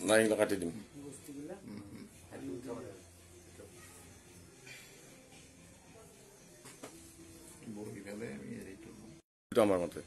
নাইগিলা কাটি দিম আমাৰ মতে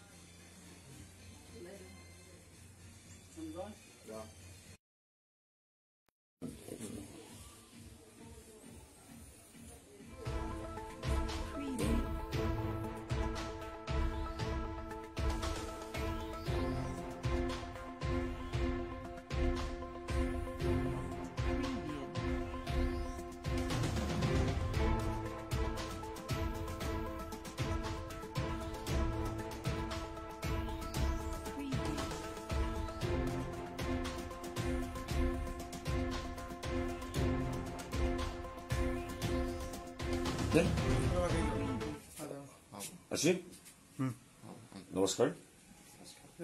আছে নমস্কাৰ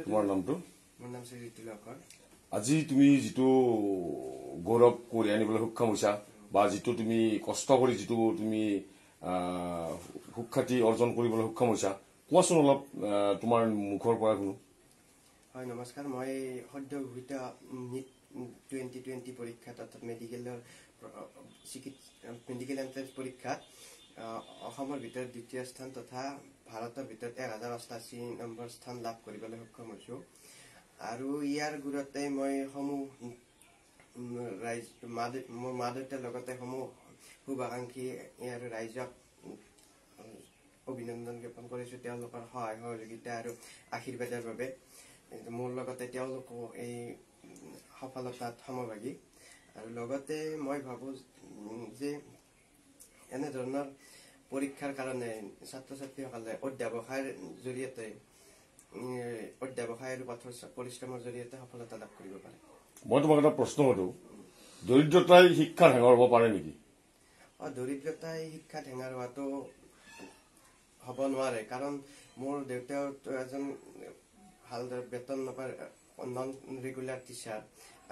তোমাৰ নামটো মোৰ নাম শ্ৰী ঋতুলকৰ আজি তুমি যিটো গৌৰৱ কৰি আনিবলৈ সক্ষম হৈছা বা যিটো তুমি কষ্ট কৰি যিটো তুমি সুখ্যাতি অৰ্জন কৰিবলৈ সক্ষম হৈছা কোৱাচোন অলপ তোমাৰ মুখৰ পৰা শুনো হয় নমস্কাৰ মই সদ্য ঘোষিত নিট 2020 পৰীক্ষাত অৰ্থাৎ মেডিকেল এন্ট্ৰেন্স পৰীক্ষাত অসমৰ ভিতৰত দ্বিতীয় স্থান তথা ভাৰতৰ ভিতৰত 1088 নম্বৰ স্থান লাভ কৰিবলৈ সক্ষম হৈছো আৰু ইয়াৰ গুৰতে মই সমূহ মোৰ মা দেউতাৰ লগতে সমূহ শুভাকাংক্ষী ইয়াৰ ৰাইজক অভিনন্দন জ্ঞাপন কৰিছো তেওঁলোকৰ সহায় সহযোগিতা আৰু আশীৰ্বাদৰ বাবে মোৰ লগতে তেওঁলোকো এই সফলতাত সমভাগী আৰু লগতে মই ভাবো যে এনে ধৰণৰ পৰীক্ষাৰ কাৰণে ছাত্ৰ ছাত্ৰীসকলে অধ্যাৱসায়ৰ জৰিয়তে অধ্যাৱসায় আৰু কঠোৰ পৰিশ্ৰমৰ জৰিয়তে সফলতা লাভ কৰিব পাৰে মই তোমাক এটা প্ৰশ্ন সুধো দৰিদ্ৰতাই শিক্ষাৰ হেঙাৰ হ'ব পাৰে নেকি দৰিদ্ৰতাই শিক্ষাত হেঙাৰ হোৱাটো হ'ব নোৱাৰে কাৰণ মোৰ দেউতাও এজন ভালদৰে বেতন নাপায় নন ৰেগুলাৰ টিচাৰ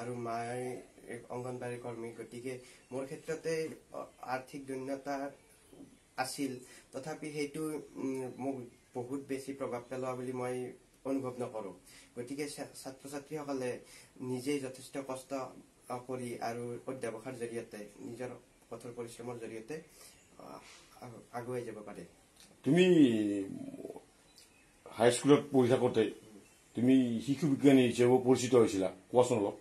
আৰু মায়ে অংগনবাড়ী কৰ্মী গতিকে মোৰ ক্ষেত্ৰতে আৰ্থিক দৈন্যতা আছিল তথাপি সেইটো মোক বহুত বেছি প্ৰভাৱ পেলোৱা বুলি মই অনুভৱ নকৰো গতিকে ছাত্ৰ ছাত্ৰীসকলে নিজেই যথেষ্ট কষ্ট কৰি আৰু অধ্যাৱসায়ৰ জৰিয়তে নিজৰ কঠোৰ পৰিশ্ৰমৰ জৰিয়তে আগুৱাই যাব পাৰে তুমি হাইস্কুলত পঢ়ি থাকোতে তুমি শিশু বিজ্ঞানী হিচাপে পৰিচিত হৈছিলা কোৱাচোন অলপ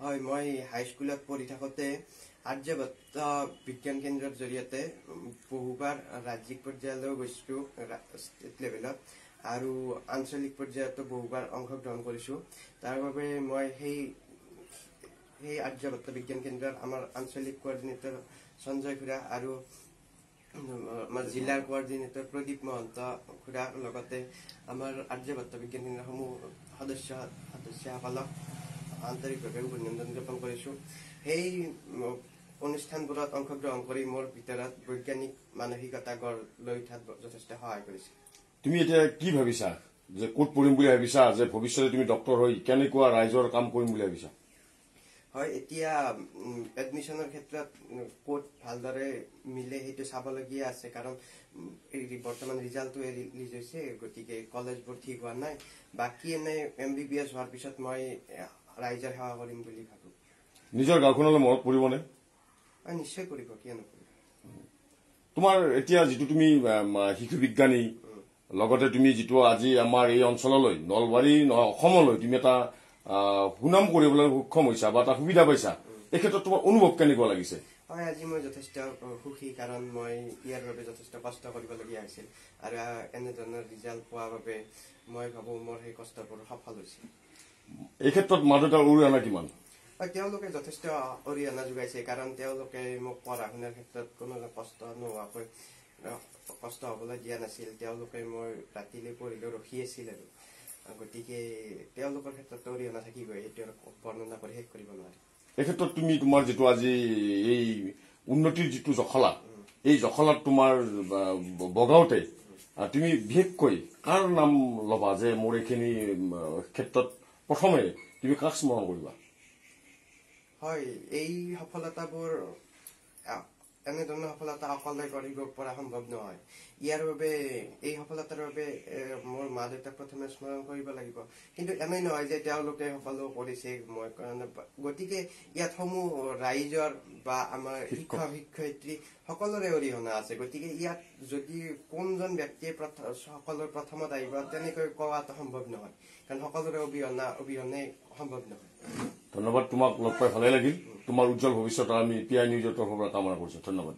হয় মই হাইস্কুলত পঢ়ি থাকোতে আৰ্যভট্ট বিজ্ঞান কেন্দ্ৰৰ জৰিয়তে বহুবাৰ ৰাজ্যিক পৰ্যায়লৈ গৈছো ষ্টেট লেভেলত আৰু আঞ্চলিক পৰ্যায়তো বহুবাৰ অংশগ্ৰহণ কৰিছো তাৰ বাবে মই সেই আৰ্যভট্ট বিজ্ঞান কেন্দ্ৰৰ আমাৰ আঞ্চলিক কোঅৰ্ডিনেটৰ সঞ্জয় খুৰা আৰু আমাৰ জিলাৰ কোঅৰ্ডিনেটৰ প্ৰদীপ মহন্ত খুৰাৰ লগতে আমাৰ আৰ্যভট্ট বিজ্ঞান কেন্দ্ৰৰ সমূহ সদস্যসকলক আন্তৰিকভাৱে অভিনন্দন জ্ঞাপন কৰিছো সেই অনুষ্ঠানবোৰত অংশগ্ৰহণ কৰি মোৰ ভিতৰত বৈজ্ঞানিক মানসিকতা গঢ় লৈ উঠাত যথেষ্ট সহায় কৰিছে তুমি এতিয়া কি ভাবিছা যে ক'ত পঢ়িম বুলি ভাবিছা যে ভৱিষ্যতে তুমি ডক্টৰ হৈ কেনেকুৱা ৰাইজৰ কাম কৰিম বুলি ভাবিছা হয় এতিয়া এডমিশনৰ ক্ষেত্ৰত ক'ত ভালদৰে মিলে সেইটো চাবলগীয়া আছে কাৰণ বৰ্তমান ৰিজাল্টটো ৰিলিজ হৈছে গতিকে কলেজবোৰ ঠিক হোৱা নাই বাকী এনে MBBS হোৱাৰ পিছত মই ৰাইজৰ সেৱা কৰিম বুলি ভাবো নিজৰ গাঁওখনলৈ মনত পৰিবনে নিশ্চয় পৰিব কিয় নপৰিব তোমাৰ এতিয়া যিটো তুমি শিশু বিজ্ঞানী লগতে তুমি যিটো আজি আমাৰ এই অঞ্চললৈ নলবাৰী অসমলৈ তুমি এটা সুনাম কৰিবলৈ সক্ষম হৈছা বা এটা সুবিধা পাইছা এই ক্ষেত্ৰত তোমাৰ অনুভৱ কেনেকুৱা লাগিছে হয় আজি মই যথেষ্ট সুখী কাৰণ মই ইয়াৰ বাবে যথেষ্ট কষ্ট কৰিবলগীয়া হৈছিল আৰু এনে ধৰণৰ ৰিজাল্ট পোৱাৰ বাবে মই ভাবো মোৰ সেই কষ্টবোৰ সফল হৈছে এই ক্ষেত্ৰত মা দেউতাৰ অৰিহণা কিমান তেওঁলোকে যথেষ্ট অৰিহণা যোগাইছে কাৰণ তেওঁলোকে মোক পঢ়া শুনাৰ ক্ষেত্ৰত কোনো কষ্ট নোহোৱাকৈ কষ্ট হ'বলৈ দিয়া নাছিল তেওঁলোকে মই ৰাতিলৈ পঢ়িলেও ৰখি আছিল আৰু গতিকে তেওঁলোকৰ ক্ষেত্ৰত অৰিহণা থাকিবই সেইটো বৰ্ণনা কৰি শেষ কৰিব নোৱাৰে এই ক্ষেত্ৰত তুমি তোমাৰ যিটো আজি এই উন্নতিৰ যিটো জখলা এই জখলাত তোমাৰ বগাওতে তুমি বিশেষকৈ কাৰ নাম লবা যে মোৰ এইখিনি ক্ষেত্ৰত প্ৰথমে তুমি কাক স্মৰণ কৰিবা হয় এই সফলতাবোৰ এনেধৰণৰ সফলতা অকলে কৰিব পৰা সম্ভৱ নহয়। ইয়াৰ বাবে এই সফলতাৰ বাবে মোৰ মা দেউতাক প্ৰথমে স্মৰণ কৰিব লাগিব। কিন্তু এনে নহয় যে তেওঁলোকে সকলো কৰিছে মই কাৰণে। গতিকে ইয়াত সমূহ ৰাইজৰ বা আমাৰ শিক্ষক শিক্ষয়িত্ৰী সকলোৰে অৰিহণা আছে। গতিকে ইয়াত যদি কোনজন ব্যক্তিয়ে সকলোৰ প্ৰথমত আহিব তেনেকৈ কোৱাটো সম্ভৱ নহয়, কাৰণ সকলোৰে অবিহনে সম্ভৱ নহয়। ধন্যবাদ, তোমাক লগ পাই ভালে লাগিল। তোমাৰ উজ্জ্বল ভৱিষ্যত আমি PI নিউজৰ তৰফৰ পৰা কামনা কৰিছো। ধন্যবাদ।